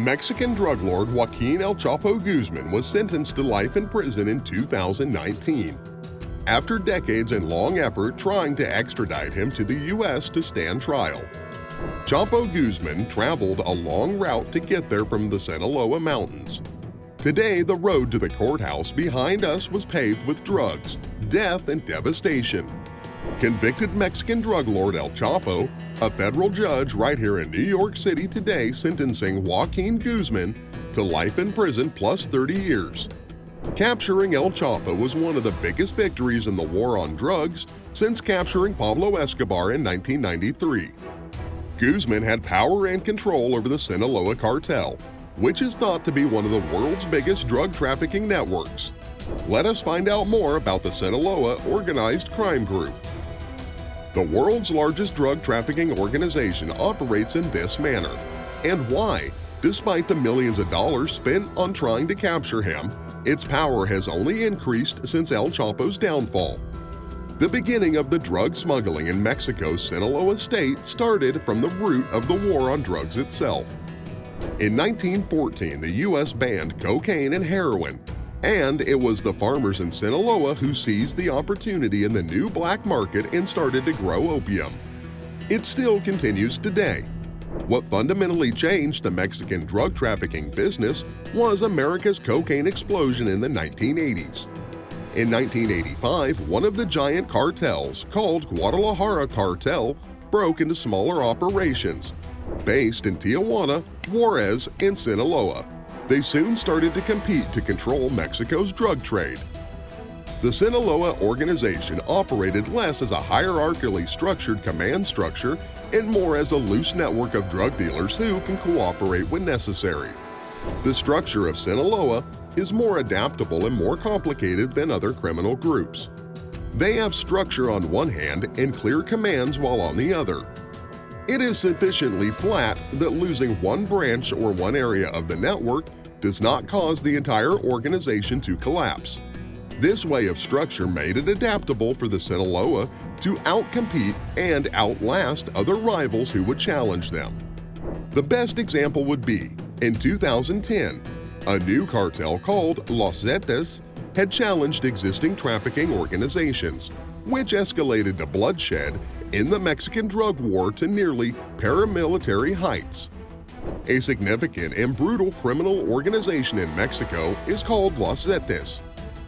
Mexican drug lord Joaquin El Chapo Guzman was sentenced to life in prison in 2019, after decades and long effort trying to extradite him to the U.S. to stand trial. Chapo Guzman traveled a long route to get there from the Sinaloa mountains. Today, the road to the courthouse behind us was paved with drugs, death, and devastation. Convicted Mexican drug lord El Chapo, a federal judge right here in New York City today sentencing Joaquin Guzman to life in prison plus 30 years. Capturing El Chapo was one of the biggest victories in the war on drugs since capturing Pablo Escobar in 1993. Guzman had power and control over the Sinaloa Cartel, which is thought to be one of the world's biggest drug trafficking networks. Let us find out more about the Sinaloa Organized Crime Group. The world's largest drug trafficking organization operates in this manner. And why, despite the millions of dollars spent on trying to capture him, its power has only increased since El Chapo's downfall. The beginning of the drug smuggling in Mexico's Sinaloa state started from the root of the war on drugs itself. In 1914, the U.S. banned cocaine and heroin, and it was the farmers in Sinaloa who seized the opportunity in the new black market and started to grow opium. It still continues today. What fundamentally changed the Mexican drug trafficking business was America's cocaine explosion in the 1980s. In 1985, one of the giant cartels, called Guadalajara Cartel, broke into smaller operations. Based in Tijuana, Juarez, and Sinaloa, they soon started to compete to control Mexico's drug trade. The Sinaloa organization operated less as a hierarchically structured command structure and more as a loose network of drug dealers who can cooperate when necessary. The structure of Sinaloa is more adaptable and more complicated than other criminal groups. They have structure on one hand and clear commands while on the other. It is sufficiently flat that losing one branch or one area of the network does not cause the entire organization to collapse. This way of structure made it adaptable for the Sinaloa to outcompete and outlast other rivals who would challenge them. The best example would be, in 2010, a new cartel called Los Zetas had challenged existing trafficking organizations, which escalated to bloodshed in the Mexican drug war to nearly paramilitary heights. A significant and brutal criminal organization in Mexico is called Los Zetas.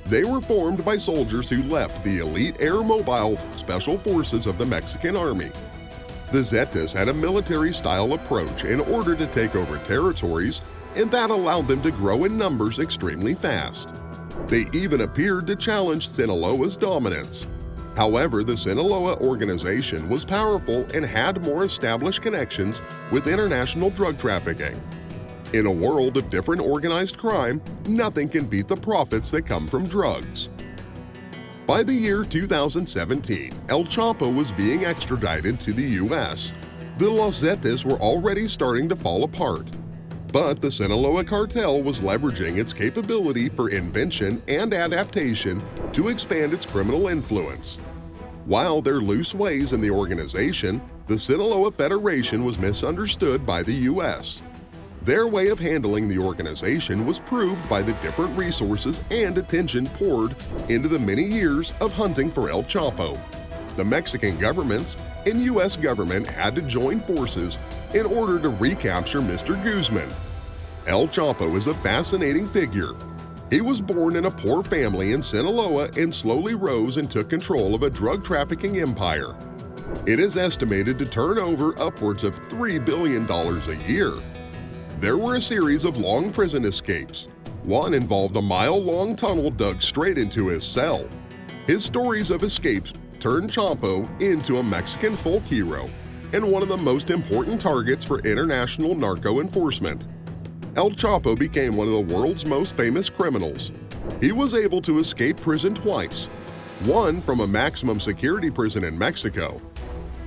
They were formed by soldiers who left the elite air mobile special forces of the Mexican army. The Zetas had a military-style approach in order to take over territories, and that allowed them to grow in numbers extremely fast. They even appeared to challenge Sinaloa's dominance. However, the Sinaloa organization was powerful and had more established connections with international drug trafficking. In a world of different organized crime, nothing can beat the profits that come from drugs. By the year 2017, El Chapo was being extradited to the U.S. The Los Zetas were already starting to fall apart. But the Sinaloa cartel was leveraging its capability for invention and adaptation to expand its criminal influence. While there are loose ways in the organization, the Sinaloa Federation was misunderstood by the U.S. Their way of handling the organization was proved by the different resources and attention poured into the many years of hunting for El Chapo. The Mexican governments and U.S. government had to join forces in order to recapture Mr. Guzman. El Chapo is a fascinating figure. He was born in a poor family in Sinaloa and slowly rose and took control of a drug trafficking empire. It is estimated to turn over upwards of $3 billion a year. There were a series of long prison escapes. One involved a mile-long tunnel dug straight into his cell. His stories of escapes turned Chapo into a Mexican folk hero and one of the most important targets for international narco enforcement. El Chapo became one of the world's most famous criminals. He was able to escape prison twice, one from a maximum security prison in Mexico.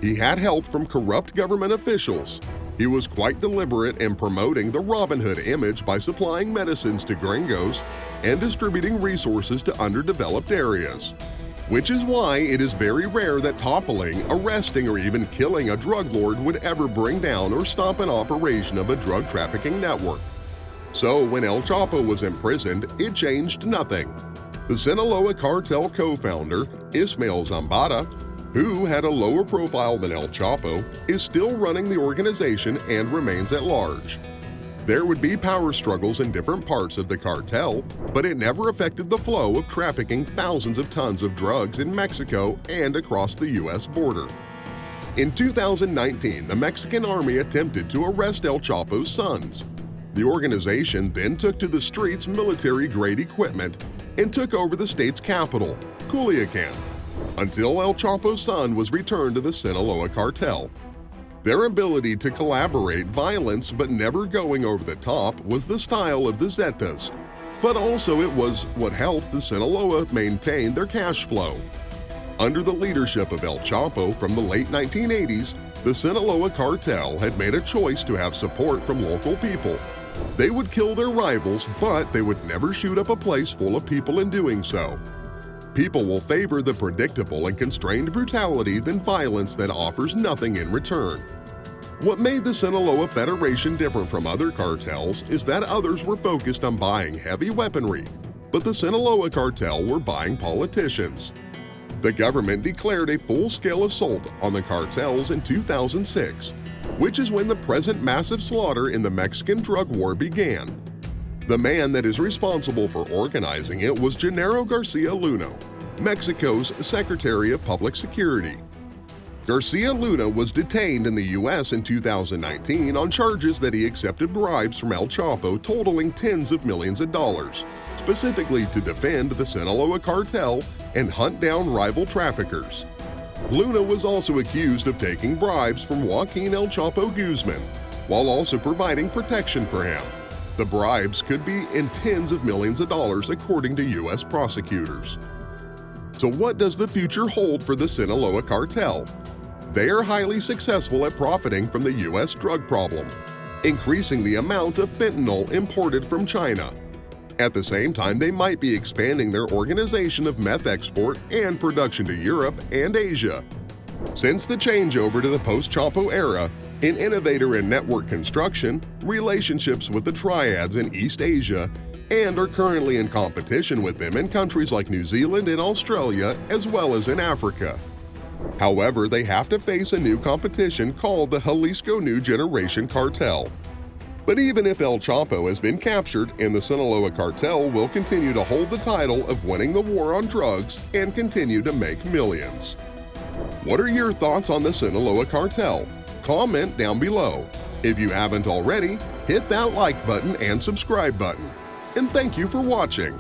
He had help from corrupt government officials. He was quite deliberate in promoting the Robin Hood image by supplying medicines to gringos and distributing resources to underdeveloped areas. Which is why it is very rare that toppling, arresting, or even killing a drug lord would ever bring down or stop an operation of a drug trafficking network. So when El Chapo was imprisoned, it changed nothing. The Sinaloa Cartel co-founder, Ismael Zambada, who had a lower profile than El Chapo, is still running the organization and remains at large. There would be power struggles in different parts of the cartel, but it never affected the flow of trafficking thousands of tons of drugs in Mexico and across the U.S. border. In 2019, the Mexican army attempted to arrest El Chapo's sons. The organization then took to the streets military-grade equipment and took over the state's capital, Culiacan, until El Chapo's son was returned to the Sinaloa cartel. Their ability to collaborate violence but never going over the top was the style of the Zetas, but also it was what helped the Sinaloa maintain their cash flow. Under the leadership of El Chapo from the late 1980s, the Sinaloa cartel had made a choice to have support from local people. They would kill their rivals, but they would never shoot up a place full of people in doing so. People will favor the predictable and constrained brutality than violence that offers nothing in return. What made the Sinaloa Federation different from other cartels is that others were focused on buying heavy weaponry, but the Sinaloa cartel were buying politicians. The government declared a full-scale assault on the cartels in 2006, which is when the present massive slaughter in the Mexican drug war began. The man that is responsible for organizing it was Genaro Garcia Luna, Mexico's Secretary of Public Security. Garcia Luna was detained in the U.S. in 2019 on charges that he accepted bribes from El Chapo totaling tens of millions of dollars, specifically to defend the Sinaloa cartel and hunt down rival traffickers. Luna was also accused of taking bribes from Joaquin El Chapo Guzman, while also providing protection for him. The bribes could be in tens of millions of dollars according to U.S. prosecutors. So what does the future hold for the Sinaloa cartel? They are highly successful at profiting from the U.S. drug problem, increasing the amount of fentanyl imported from China. At the same time, they might be expanding their organization of meth export and production to Europe and Asia. Since the changeover to the post-Chapo era, in innovator and network construction, relationships with the triads in East Asia, and are currently in competition with them in countries like New Zealand and Australia, as well as in Africa. However, they have to face a new competition called the Jalisco New Generation Cartel. But even if El Chapo has been captured, and the Sinaloa cartel will continue to hold the title of winning the war on drugs and continue to make millions. What are your thoughts on the Sinaloa cartel? Comment down below. If you haven't already, hit that like button and subscribe button. And thank you for watching.